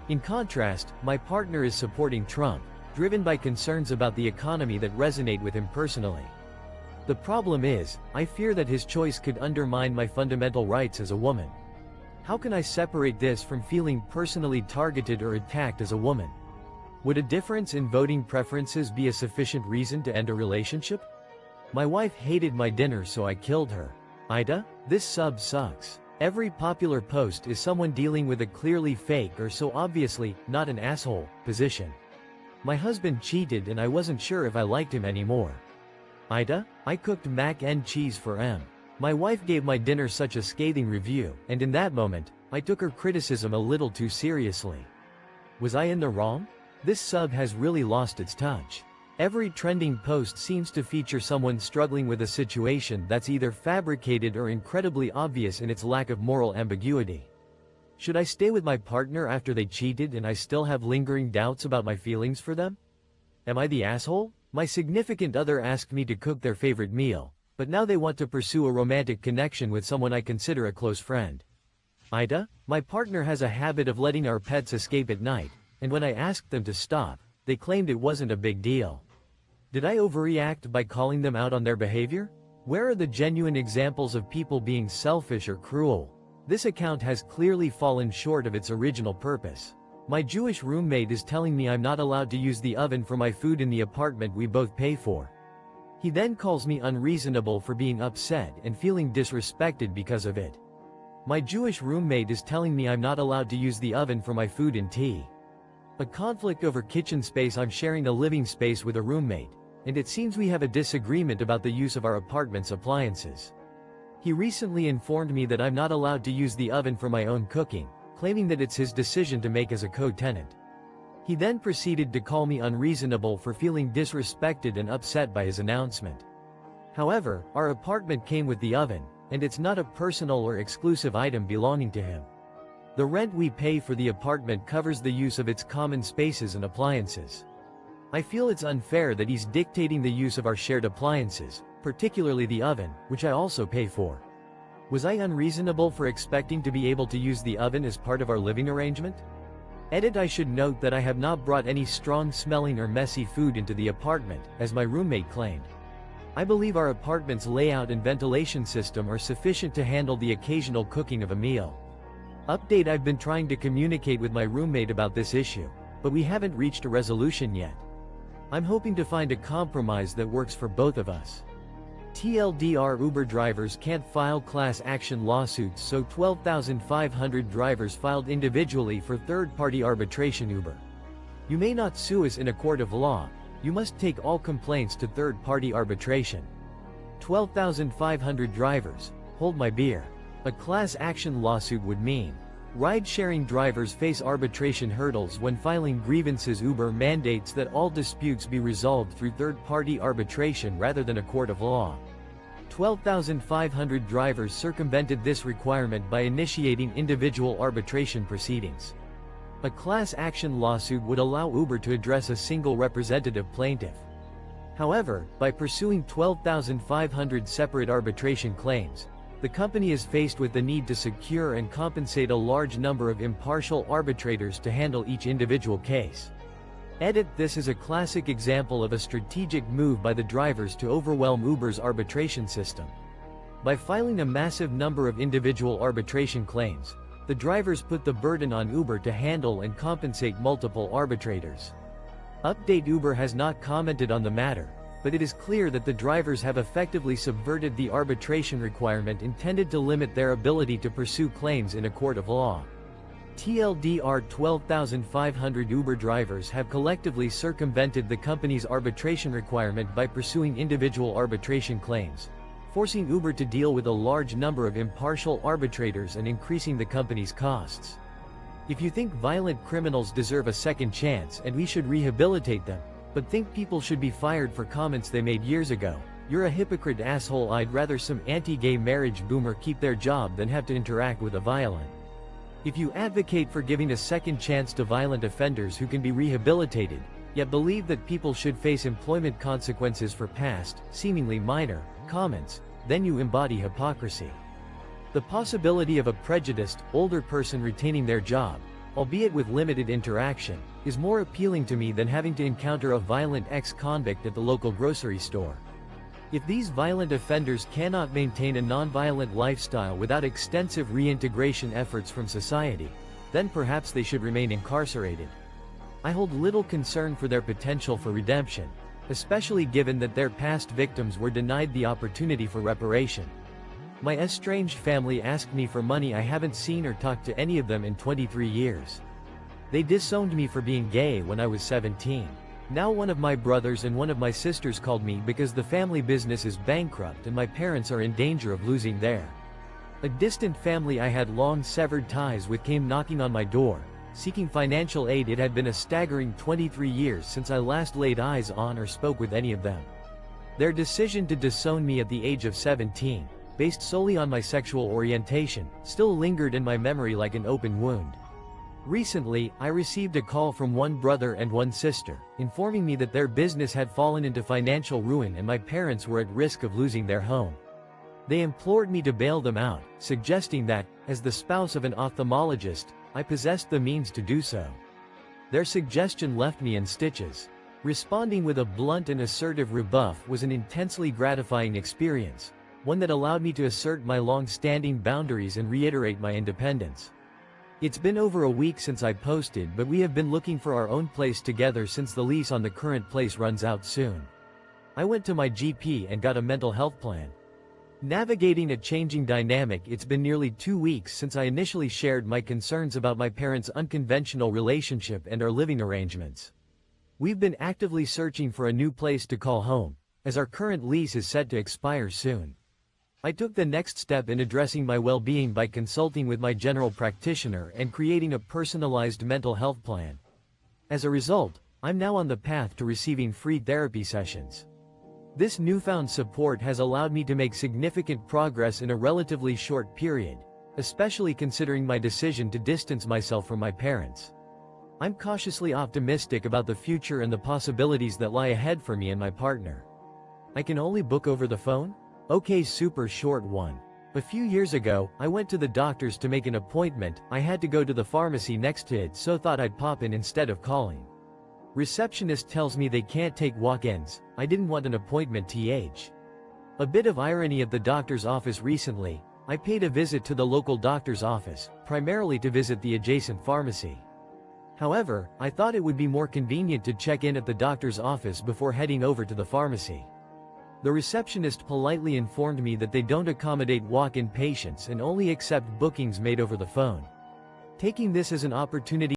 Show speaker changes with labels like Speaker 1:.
Speaker 1: In contrast, my partner is supporting Trump, driven by concerns about the economy that resonate with him personally. The problem is, I fear that his choice could undermine my fundamental rights as a woman. How can I separate this from feeling personally targeted or attacked as a woman? Would a difference in voting preferences be a sufficient reason to end a relationship? My wife hated my dinner, so I killed her. AITA? This sub sucks. Every popular post is someone dealing with a clearly fake or so obviously not an asshole position. My husband cheated and I wasn't sure if I liked him anymore. AITA? I cooked mac and cheese for M. My wife gave my dinner such a scathing review, and in that moment, I took her criticism a little too seriously. Was I in the wrong? This sub has really lost its touch. Every trending post seems to feature someone struggling with a situation that's either fabricated or incredibly obvious in its lack of moral ambiguity. Should I stay with my partner after they cheated and I still have lingering doubts about my feelings for them? Am I the asshole? My significant other asked me to cook their favorite meal, but now they want to pursue a romantic connection with someone I consider a close friend. AITA? My partner has a habit of letting our pets escape at night, and when I asked them to stop, they claimed it wasn't a big deal. Did I overreact by calling them out on their behavior? Where are the genuine examples of people being selfish or cruel? This account has clearly fallen short of its original purpose. My Jewish roommate is telling me I'm not allowed to use the oven for my food in the apartment we both pay for. He then calls me unreasonable for being upset and feeling disrespected because of it. My Jewish roommate is telling me I'm not allowed to use the oven for my food and tea. A conflict over kitchen space. I'm sharing a living space with a roommate, and it seems we have a disagreement about the use of our apartment's appliances. He recently informed me that I'm not allowed to use the oven for my own cooking, claiming that it's his decision to make as a co-tenant. He then proceeded to call me unreasonable for feeling disrespected and upset by his announcement. However, our apartment came with the oven, and it's not a personal or exclusive item belonging to him. The rent we pay for the apartment covers the use of its common spaces and appliances. I feel it's unfair that he's dictating the use of our shared appliances, particularly the oven, which I also pay for. Was I unreasonable for expecting to be able to use the oven as part of our living arrangement? Edit. I should note that I have not brought any strong-smelling or messy food into the apartment, as my roommate claimed. I believe our apartment's layout and ventilation system are sufficient to handle the occasional cooking of a meal. Update. I've been trying to communicate with my roommate about this issue, but we haven't reached a resolution yet. I'm hoping to find a compromise that works for both of us. TLDR: Uber drivers can't file class action lawsuits, so 12,500 drivers filed individually for third-party arbitration. Uber: you may not sue us in a court of law, you must take all complaints to third-party arbitration. 12,500 drivers, hold my beer. A class action lawsuit would mean ride-sharing drivers face arbitration hurdles when filing grievances. Uber mandates that all disputes be resolved through third-party arbitration rather than a court of law. 12,500 drivers circumvented this requirement by initiating individual arbitration proceedings. A class action lawsuit would allow Uber to address a single representative plaintiff. However, by pursuing 12,500 separate arbitration claims, the company is faced with the need to secure and compensate a large number of impartial arbitrators to handle each individual case. Edit. This is a classic example of a strategic move by the drivers to overwhelm Uber's arbitration system. By filing a massive number of individual arbitration claims, the drivers put the burden on Uber to handle and compensate multiple arbitrators. Update. Uber has not commented on the matter, but it is clear that the drivers have effectively subverted the arbitration requirement intended to limit their ability to pursue claims in a court of law. TLDR: 12,500 Uber drivers have collectively circumvented the company's arbitration requirement by pursuing individual arbitration claims, forcing Uber to deal with a large number of impartial arbitrators and increasing the company's costs. If you think violent criminals deserve a second chance and we should rehabilitate them, but think people should be fired for comments they made years ago, you're a hypocrite asshole. I'd rather some anti-gay marriage boomer keep their job than have to interact with a violent. If you advocate for giving a second chance to violent offenders who can be rehabilitated, yet believe that people should face employment consequences for past, seemingly minor, comments, then you embody hypocrisy. The possibility of a prejudiced, older person retaining their job, albeit with limited interaction, is more appealing to me than having to encounter a violent ex-convict at the local grocery store. If these violent offenders cannot maintain a non-violent lifestyle without extensive reintegration efforts from society, then perhaps they should remain incarcerated. I hold little concern for their potential for redemption, especially given that their past victims were denied the opportunity for reparation. My estranged family asked me for money. I haven't seen or talked to any of them in 23 years. They disowned me for being gay when I was 17. Now one of my brothers and one of my sisters called me because the family business is bankrupt and my parents are in danger of losing their. A distant family I had long severed ties with came knocking on my door, seeking financial aid. It had been a staggering 23 years since I last laid eyes on or spoke with any of them. Their decision to disown me at the age of 17, based solely on my sexual orientation, still lingered in my memory like an open wound. Recently, I received a call from one brother and one sister, informing me that their business had fallen into financial ruin and my parents were at risk of losing their home. They implored me to bail them out, suggesting that, as the spouse of an ophthalmologist, I possessed the means to do so. Their suggestion left me in stitches. Responding with a blunt and assertive rebuff was an intensely gratifying experience, one that allowed me to assert my long-standing boundaries and reiterate my independence. It's been over a week since I posted, but we have been looking for our own place together since the lease on the current place runs out soon. I went to my GP and got a mental health plan. Navigating a changing dynamic. It's been nearly 2 weeks since I initially shared my concerns about my parents' unconventional relationship and our living arrangements. We've been actively searching for a new place to call home, as our current lease is set to expire soon. I took the next step in addressing my well-being by consulting with my general practitioner and creating a personalized mental health plan. As a result, I'm now on the path to receiving free therapy sessions. This newfound support has allowed me to make significant progress in a relatively short period, especially considering my decision to distance myself from my parents. I'm cautiously optimistic about the future and the possibilities that lie ahead for me and my partner. I can only book over the phone? Okay, super short one. A few years ago, I went to the doctor's to make an appointment. I had to go to the pharmacy next to it, so thought I'd pop in instead of calling. Receptionist tells me they can't take walk-ins. I didn't want an appointment. A bit of irony at the doctor's office. Recently, I paid a visit to the local doctor's office, primarily to visit the adjacent pharmacy. However, I thought it would be more convenient to check in at the doctor's office before heading over to the pharmacy. The receptionist politely informed me that they don't accommodate walk-in patients and only accept bookings made over the phone. Taking this as an opportunity